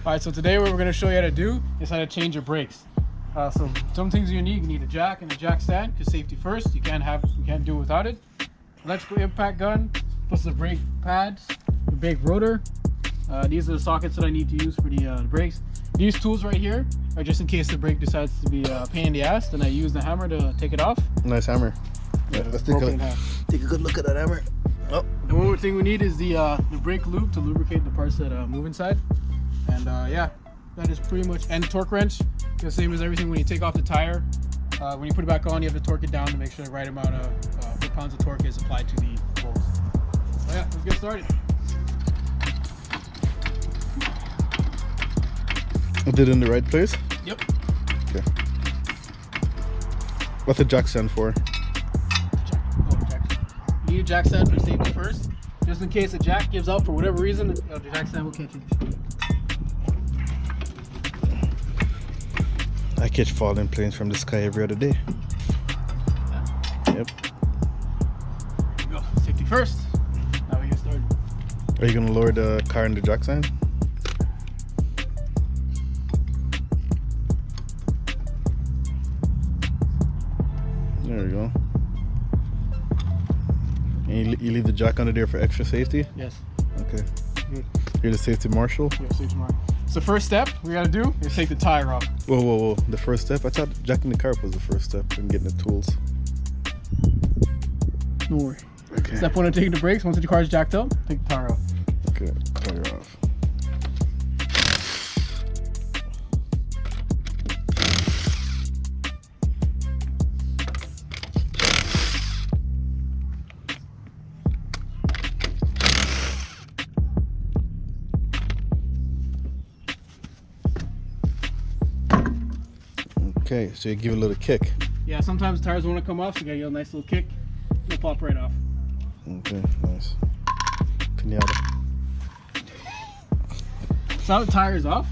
All right, so today what we're going to show you how to do is how to change your brakes. So some things you need a jack and a jack stand, because safety first. You can't do it without it. Electrical impact gun, plus the brake pads, the brake rotor. These are the sockets that I need to use for the brakes. These tools right here are just in case the brake decides to be a pain in the ass. Then I use the hammer to take it off. Nice hammer. Yeah, let's take a good look at that hammer. Oh. And one more thing we need is the brake lube to lubricate the parts that move inside. And yeah, that is pretty much, and torque wrench, the same as everything. When you take off the tire, when you put it back on, you have to torque it down to make sure the right amount of foot-pounds of torque is applied to the bolts. So yeah, let's get started. I did it in the right place? Yep. Okay. What's the jack stand for? Jack. You need a jack stand for safety first, just in case the jack gives out for whatever reason. The jack stand will catch it. I catch falling planes from the sky every other day. Yeah. Yep. There you go. Safety first. Now we get started. Are you gonna lower the car in the jack stand? There we go. And you leave the jack under there for extra safety? Yes. Okay. Good. You're the safety marshal? Yeah, safety marshal. So first step we gotta do is take the tire off. Whoa. The first step? I thought jacking the car up was the first step in getting the tools. Don't worry. Okay. Step one of taking the brakes. Once the car is jacked up, take the tire off. Okay, tire off. Okay, so you give it a little kick. Yeah, sometimes tires want to come off, so you gotta give it a nice little kick. It'll pop right off. Okay, nice. Pinata. So now the tire is off.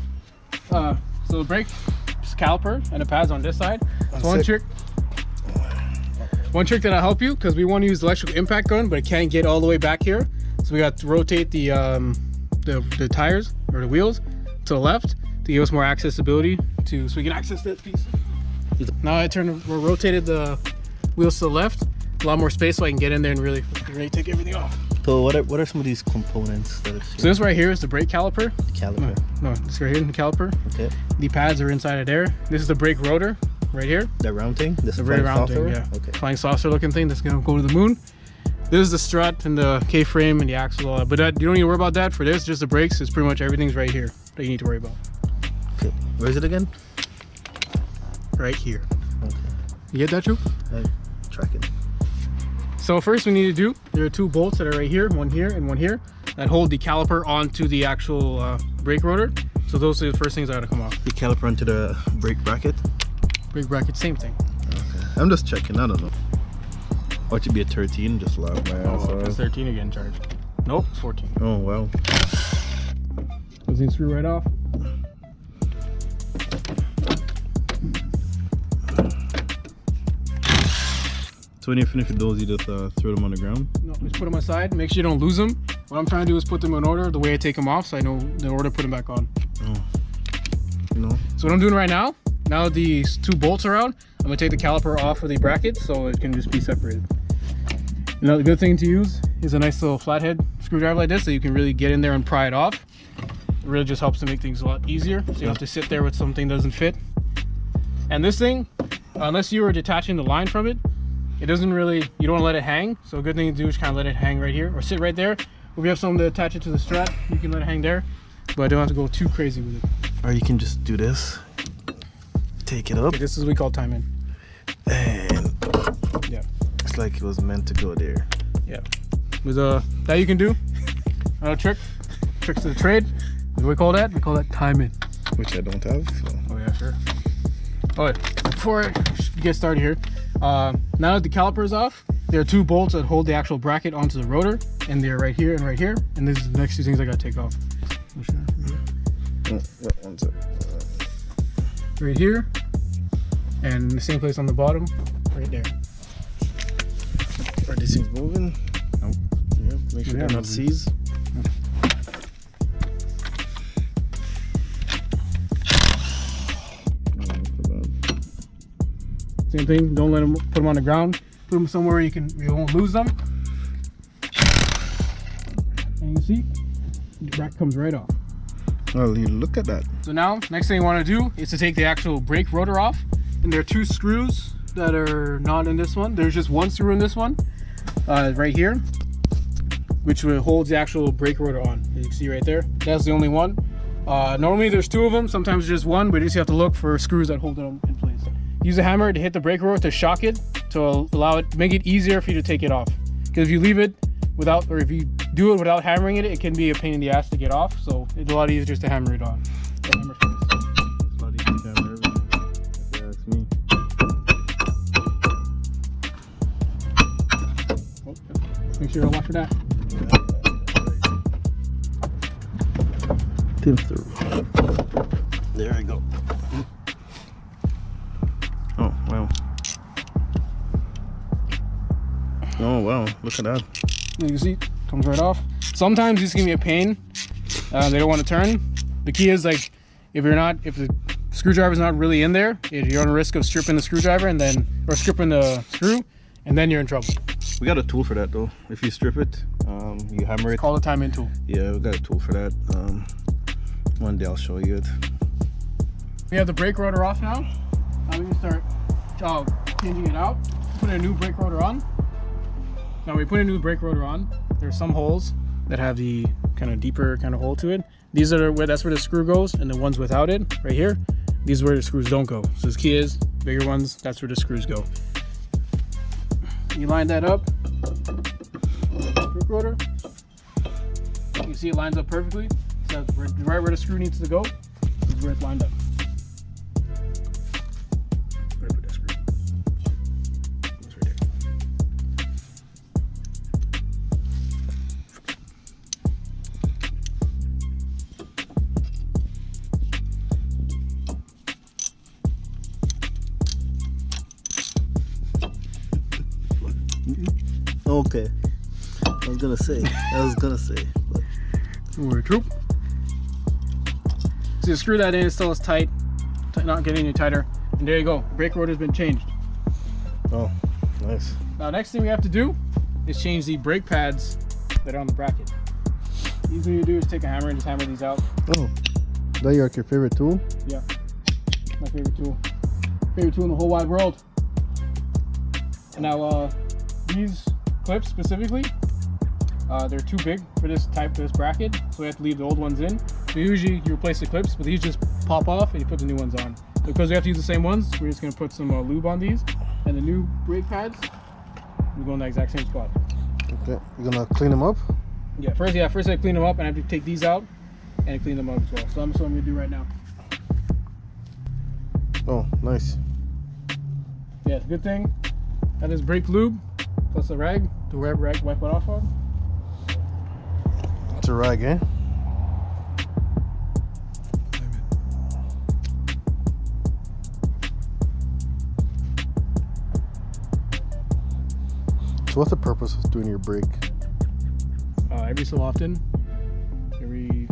So the brake caliper and the pads on this side. So one trick that'll help you, because we want to use the electrical impact gun, but it can't get all the way back here. So we got to rotate the tires or the wheels to the left to give us more accessibility so we can access that piece. Now I rotated the wheels to the left, a lot more space, so I can get in there and really take everything off. So what are some of these components that So this right here is the brake caliper. Caliper. No, this right here, the caliper. Okay. The pads are inside of there. This is the brake rotor right here. The round thing? This The very round thing, yeah. Okay. Flying saucer looking thing that's gonna go to the moon. This is the strut and the K-frame and the axle, all that. But you don't need to worry about that. For this, just the brakes. It's pretty much everything's right here that you need to worry about. Okay. Where is it again? Right here. Okay. You get that, Drew? I'm tracking. So first we need to do, there are two bolts that are right here, one here and one here, that hold the caliper onto the actual brake rotor. So those are the first things that gotta come off. The caliper onto the brake bracket? Brake bracket, same thing. Okay. I'm just checking, I don't know. Or it should be a 13, just laugh my ass Oh, it's off. 13 again, charge. Nope, it's 14. Oh, wow. Those things screw right off. So when you finish with those, you just throw them on the ground? No, just put them aside, make sure you don't lose them. What I'm trying to do is put them in order the way I take them off, so I know the order to put them back on. Oh. No? So what I'm doing right now these two bolts are out, I'm gonna take the caliper off of the bracket so it can just be separated. Now the good thing to use is a nice little flathead screwdriver like this, so you can really get in there and pry it off. It really just helps to make things a lot easier, so you don't have to sit there with something that doesn't fit. And this thing, unless you are detaching the line from it, it doesn't really, you don't want to let it hang. So a good thing to do is kind of let it hang right here or sit right there. If you have something to attach it to the strap, you can let it hang there, but don't have to go too crazy with it. Or you can just do this. Take it up. Okay, this is what we call time in. And Yeah. it's like it was meant to go there. Yeah. With that you can do. Another tricks to the trade. What do we call that? We call that time in. Which I don't have. So. Oh yeah, sure. All right, before I get started here, now that the caliper is off, there are two bolts that hold the actual bracket onto the rotor, and they're right here and right here. And this is the next two things I gotta take off. One sec. Right here, and the same place on the bottom, right there. Are these things moving? Nope. Yeah, make sure Yeah, they're not moving. seized. Same thing. Don't let them put them on the ground. Put them somewhere you won't lose them. And you can see the bracket comes right off. Oh, you look at that. So now, next thing you want to do is to take the actual brake rotor off. And there are 2 screws that are not in this one. There's just 1 screw in this one, right here, which holds the actual brake rotor on. As you can see right there, that's the only one. Normally there's 2 of them, sometimes just 1, but you just have to look for screws that hold it in place. Use a hammer to hit the brake rotor to shock it, to allow it, make it easier for you to take it off. Because if you leave it without, or if you do it without hammering it, it can be a pain in the ass to get off. So it's a lot easier just to hammer it on. So hammer first. It's a lot easier to hammer everything. Yeah, that's me. Oh, make sure you watch for that. There I go. Oh, wow. Oh, wow. Look at that. You can see, comes right off. Sometimes these can be a pain. They don't want to turn. The key is, like, if the screwdriver's not really in there, you're on a risk of stripping the screwdriver or stripping the screw, and then you're in trouble. We got a tool for that, though. If you strip it, you hammer it. Call the time in tool. Yeah, we got a tool for that. One day I'll show you it. We have the brake rotor off now. Now we can start changing it out. Put a new brake rotor on. Now we put a new brake rotor on. There's some holes that have the kind of deeper kind of hole to it. These are that's where the screw goes, and the ones without it, right here, these are where the screws don't go. So the key is, bigger ones, that's where the screws go. You line that up. Brake rotor. You can see it lines up perfectly. So that's right where the screw needs to go is where it's lined up. Where I put that screw? It's right there. Okay. I was gonna say. But... Don't worry, troop. So you screw that in, it still is tight, not getting any tighter. And there you go, the brake rotor's been changed. Oh, nice. Now next thing we have to do is change the brake pads that are on the bracket. Easy to do is take a hammer and just hammer these out. Oh, that your favorite tool? Yeah, my favorite tool. Favorite tool in the whole wide world. And now these clips specifically, they're too big for this bracket, so we have to leave the old ones in. So usually you replace the clips, but these just pop off and you put the new ones on. Because we have to use the same ones, we're just going to put some lube on these, and the new brake pads will go in the exact same spot. Okay, you're gonna clean them up? Yeah, first I clean them up, and I have to take these out and clean them up as well. So that's what I'm going to do right now. Oh, nice. Yeah, it's a good thing. That is brake lube plus a rag to wipe it off on. It's a rag, eh? So what's the purpose of doing your brake? Every so often,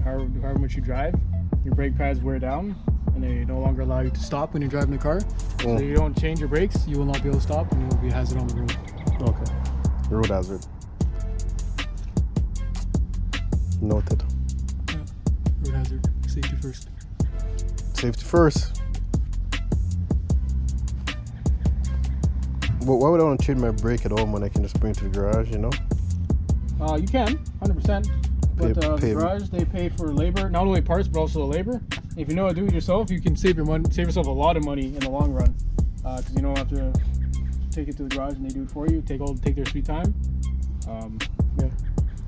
however much you drive, your brake pads wear down and they no longer allow you to stop when you're driving the car. So if you don't change your brakes, you will not be able to stop and you will be a hazard on the road. Okay. Road hazard. Noted. Yeah. Road hazard. Safety first. Safety first. Well, why would I want to change my brake at home when I can just bring it to the garage, you know? You can, 100%. But the garage, they pay for labor, not only parts, but also the labor. If you know how to do it yourself, you can save yourself a lot of money in the long run. Because you don't have to take it to the garage and they do it for you. Take their sweet time. Yeah.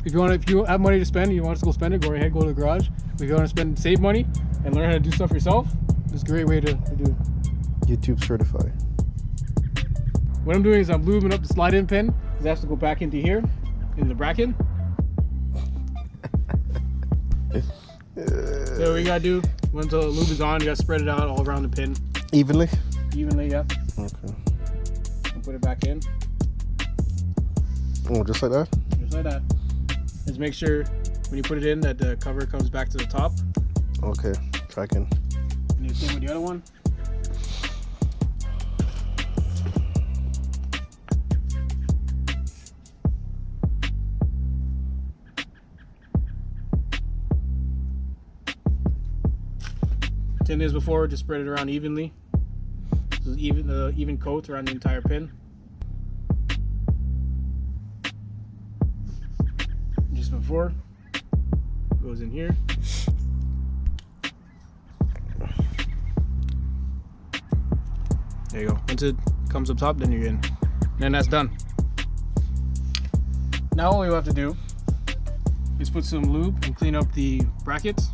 If you have money to spend, you want us to go spend it, go ahead, go to the garage. If you want to save money and learn how to do stuff yourself, it's a great way to do it. YouTube certified. What I'm doing is I'm lubing up the slide-in pin, because it has to go back into here, into the bracket. So what you gotta do, once the lube is on, you gotta spread it out all around the pin. Evenly? Evenly, yeah. Okay. And put it back in. Oh, just like that? Just like that. Just make sure when you put it in that the cover comes back to the top. Okay, tracking. And the same with the other one. tin is before, just spread it around evenly. This is even coat around the entire pin. Just before, goes in here. There you go. Once it comes up top, then you're in. And then that's done. Now all you have to do is put some lube and clean up the brackets.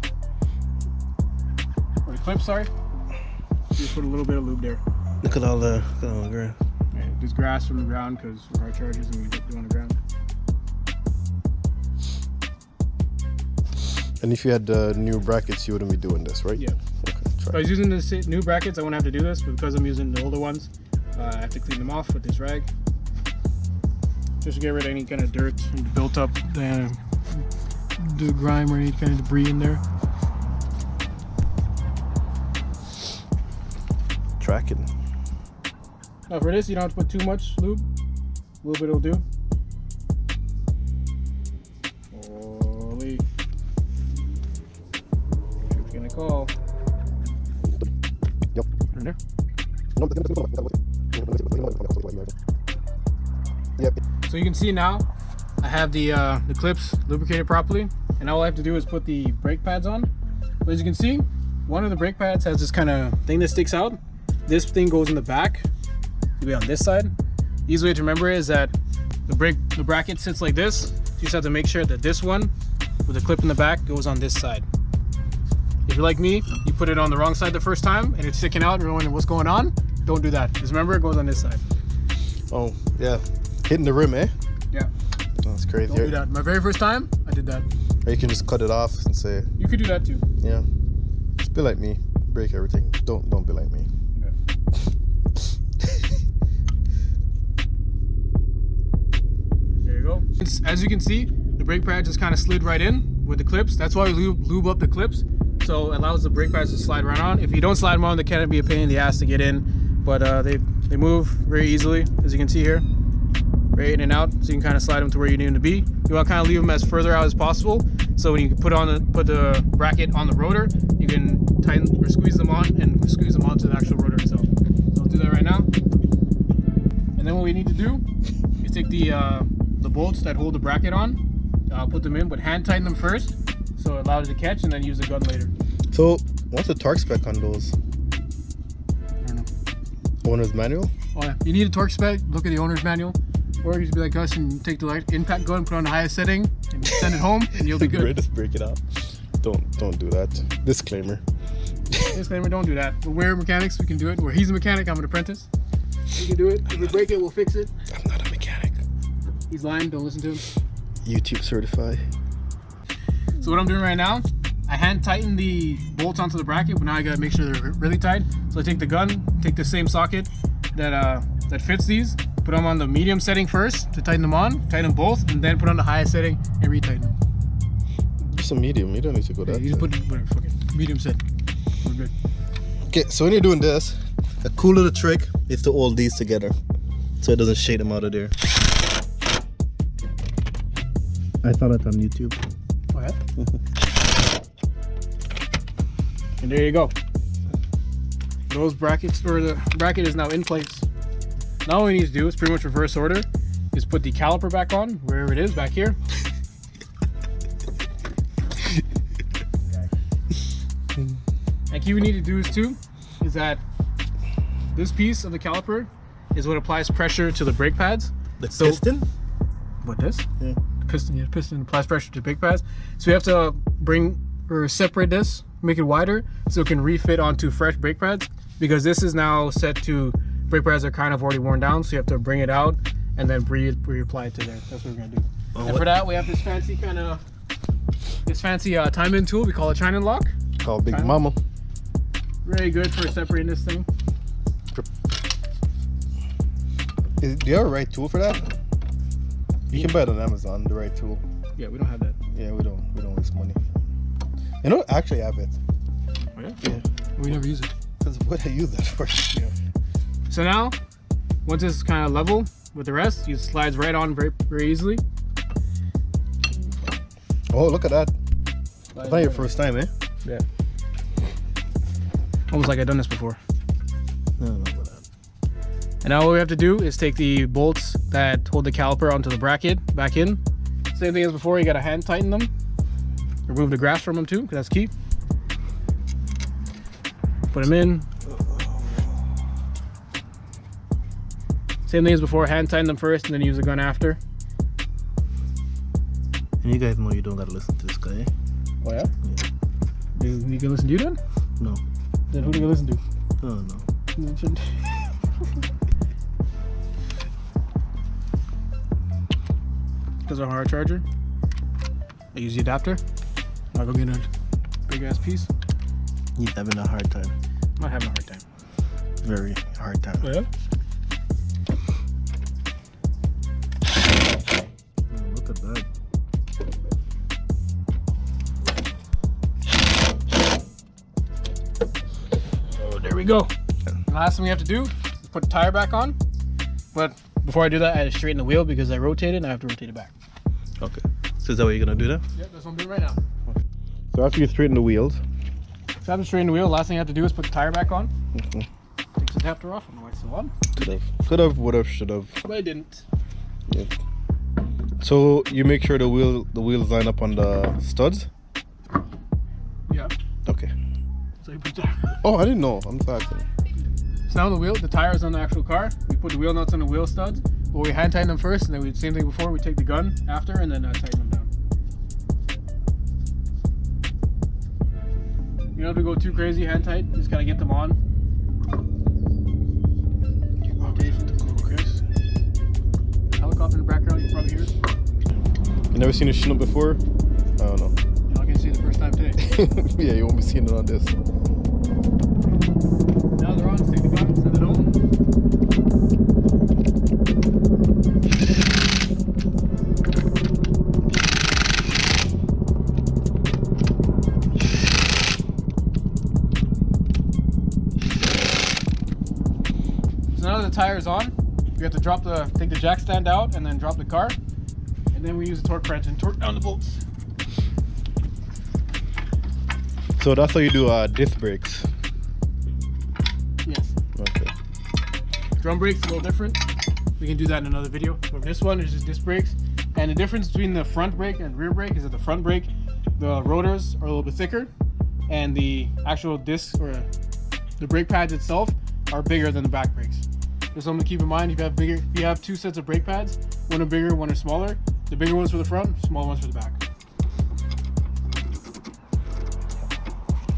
Or the clips, sorry. Just put a little bit of lube there. Look at all the grass. Yeah, there's grass from the ground because of our charges and we get on the ground. And if you had new brackets, you wouldn't be doing this, right? Yeah. Okay, If I was using the new brackets, I wouldn't have to do this, but because I'm using the older ones, I have to clean them off with this rag. Just to get rid of any kind of dirt and built up the grime or any kind of debris in there. Tracking. Now for this, you don't have to put too much lube. A little bit will do. Holy. Who's gonna call? Yep. Right there. Yep. So you can see now, I have the clips lubricated properly, and all I have to do is put the brake pads on. But as you can see, one of the brake pads has this kind of thing that sticks out. This thing goes in the back. It'll be on this side. The easy way to remember is that the bracket sits like this. You just have to make sure that this one with the clip in the back goes on this side. If you're like me, you put it on the wrong side the first time and it's sticking out and you're wondering what's going on, don't do that. Just remember it goes on this side. Oh, yeah. Hitting the rim, eh? Yeah. That's crazy. Don't do that. My very first time, I did that. Or you can just cut it off and say, You could do that too. yeah. Just be like me. Break everything. Don't be like me. There you go. As you can see, the brake pad just kind of slid right in with the clips. That's why we lube up the clips, so it allows the brake pads to slide right on. If you don't slide them on, they can be a pain in the ass to get in, but they move very easily, as you can see here, right in and out. So you can kind of slide them to where you need them to be. You want to kind of leave them as further out as possible, so when you put the bracket on the rotor, you can tighten or squeeze them on and squeeze them onto the actual rotor itself. So I'll do that right now. And then what we need to do is take the bolts that hold the bracket on, put them in, but hand tighten them first so it allows it to catch, and then use the gun later. So, what's the torque spec on those? I don't know. One is manual? Oh yeah, you need a torque spec, look at the owner's manual, or you just be like us and take the impact gun, put it on the highest setting, and send it home, and you'll be good. Just break it out. Don't do that. Disclaimer. Disclaimer, don't do that. But we're mechanics, we can do it. Where he's a mechanic, I'm an apprentice. We can do it. If we break it, we'll fix it. I'm not a mechanic. He's lying, don't listen to him. YouTube certified. So what I'm doing right now, I hand tighten the bolts onto the bracket, but now I gotta make sure they're really tight. So I take the gun, take the same socket that fits these, put them on the medium setting first to tighten them on, tighten them both, and then put on the highest setting and retighten them. Just a medium. You don't need to go that. You just put whatever, fuck it, medium set. We're good. Okay, so when you're doing this, a cool little trick is to hold these together so it doesn't shake them out of there. I saw that on YouTube. Oh yeah? And there you go. Those brackets, or the bracket is now in place. Now all we need to do is pretty much reverse order, is put the caliper back on, wherever it is, back here. And key we need to do is too, is that this piece of the caliper is what applies pressure to the brake pads. The piston? What, this? Yeah. Piston applies pressure to brake pads. So we have to bring or separate this, make it wider so it can refit onto fresh brake pads, because this is now set to brake pads that are kind of already worn down, so you have to bring it out and then reapply it to there. That's what we're gonna do. And for that we have this fancy time-in tool. We call it China lock. Called Big Mama. Very good for separating this thing. Do you have a right tool for that? You can buy it on Amazon, the right tool. Yeah, we don't have that. Yeah, we don't waste money. You know, actually have it. Oh yeah? Yeah. We never use it. Because what I use that for? Yeah. So now, once it's kind of level with the rest, it slides right on very, very easily. Oh, look at that. It's not your first time, eh? Yeah. Almost like I've done this before. No, whatever. And now what we have to do is take the bolts that hold the caliper onto the bracket back in. Same thing as before, you gotta hand tighten them. Remove the grass from them too, because that's key. Put them in. Same thing as before, hand tighten them first and then use the gun after. And you guys know you don't gotta listen to this guy, eh? Oh yeah? You can listen to you then? No. Then who do you listen to? Oh no. No, you shouldn't. Because of a hard charger. I use the adapter. I'll go get a big ass piece. He's having a hard time. I'm not having a hard time. Very hard time. Oh, yeah? Oh, look at that. Oh, there we go. The last thing we have to do is put the tire back on. But before I do that, I had to straighten the wheel because I rotated and I have to rotate it back. Okay. So is that what you're gonna do that? Yep, that's what I'm doing right now. So after you straighten the wheels. So after straightening the wheel, last thing I have to do is put the tire back on. Okay. Take the adapter off. I don't know why it's still on. Could have, would have, should have. But I didn't. Yep. So you make sure the wheels line up on the studs? Yeah. Okay. So you put the Oh, I didn't know. I'm just asking. So now the tire is on the actual car. We put the wheel nuts on the wheel studs. But we hand tighten them first, and then we same thing before. We take the gun after, and then tighten them down. You don't have to go too crazy hand tight. Just gotta get them on. Helicopter in the background, you can probably hear it. You never seen a Chinook before? I don't know. You're not gonna see it the first time today. Yeah, you won't be seeing it on this. Now they're on. Take the gun, send it home. Now that the tire is on, we have to take the jack stand out and then drop the car. And then we use the torque wrench and torque down the bolts. So that's how you do disc brakes. Yes. Okay. Drum brakes a little different. We can do that in another video. So this one is just disc brakes. And the difference between the front brake and rear brake is that the front brake, the rotors are a little bit thicker, and the actual discs or the brake pads itself are bigger than the back brakes. There's something to keep in mind. If you have two sets of brake pads, one are bigger, one are smaller. The bigger ones for the front, smaller ones for the back.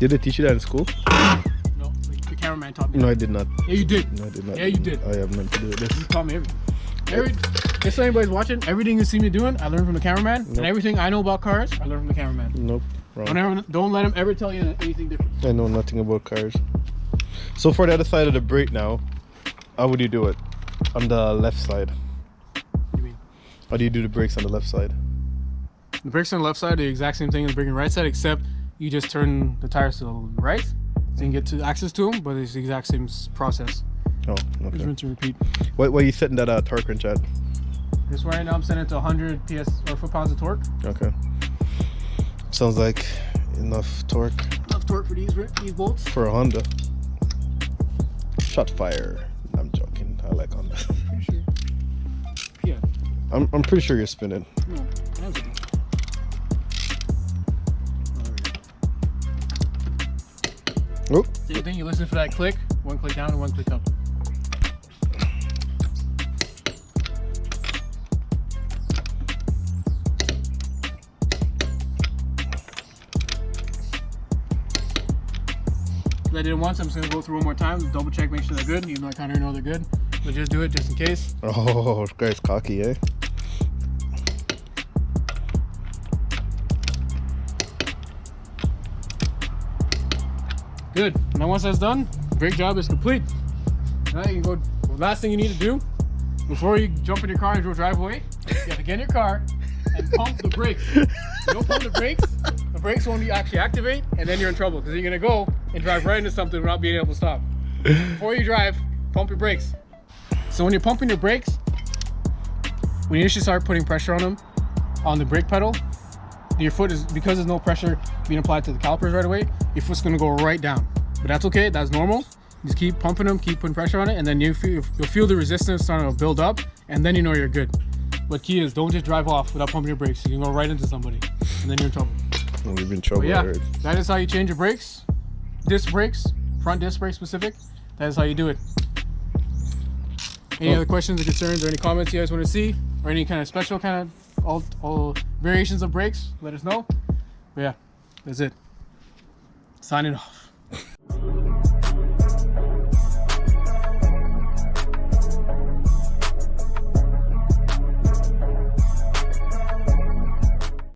Did they teach you that in school? No, the cameraman taught me. No, I did not. Yeah, you did. No, I did not. Yeah, you did. I have meant to do this. You taught me everything. If anybody's watching, everything you see me doing, I learned from the cameraman. Nope. And everything I know about cars, I learned from the cameraman. Nope. Wrong. Don't let him ever tell you anything different. I know nothing about cars. So for the other side of the brake now, how would you do it? On the left side. What do you mean? How do you do the brakes on the left side? The brakes on the left side are the exact same thing as the brake on the right side, except you just turn the tires to the right, so you can get to access to them, but it's the exact same process. Oh, Just okay. rinse and repeat. What are you setting that torque wrench at? This one right now I'm setting it to 100 PS or foot-pounds of torque. Okay. Sounds like enough torque Enough torque for these bolts. for a Honda. Shot fire. I'm joking. I like Honda. Pretty sure. Yeah. I'm pretty sure you're spinning. No, that's okay. Oh. Same thing, you listen for that click, one click down and one click up. I did it once, I'm just gonna go through one more time, double check, make sure they're good, even though I kind of know they're good. But just do it just in case. Oh, this guy's cocky, eh? Good. Now once that's done, brake job is complete. Now you can go. The last thing you need to do before you jump in your car and go drive away, you have to get in your car and pump the brakes. If you don't pump the brakes won't actually activate, and then you're in trouble because you're gonna go and drive right into something without being able to stop. Before you drive, pump your brakes. So when you're pumping your brakes, when you initially start putting pressure on them, on the brake pedal, your foot is, because there's no pressure being applied to the calipers right away, your foot's gonna go right down. But that's okay, that's normal. Just keep pumping them, keep putting pressure on it, and then you'll feel the resistance starting to build up, and then you know you're good. But key is, don't just drive off without pumping your brakes. You can go right into somebody, and then you're in trouble. Well, we've been in trouble. But yeah, that is how you change your brakes. Disc brakes, front disc brake specific. That is how you do it. Any other questions or concerns or any comments you guys want to see, or any kind of special kind of all variations of brakes, let us know. But yeah, that's it. Signing off.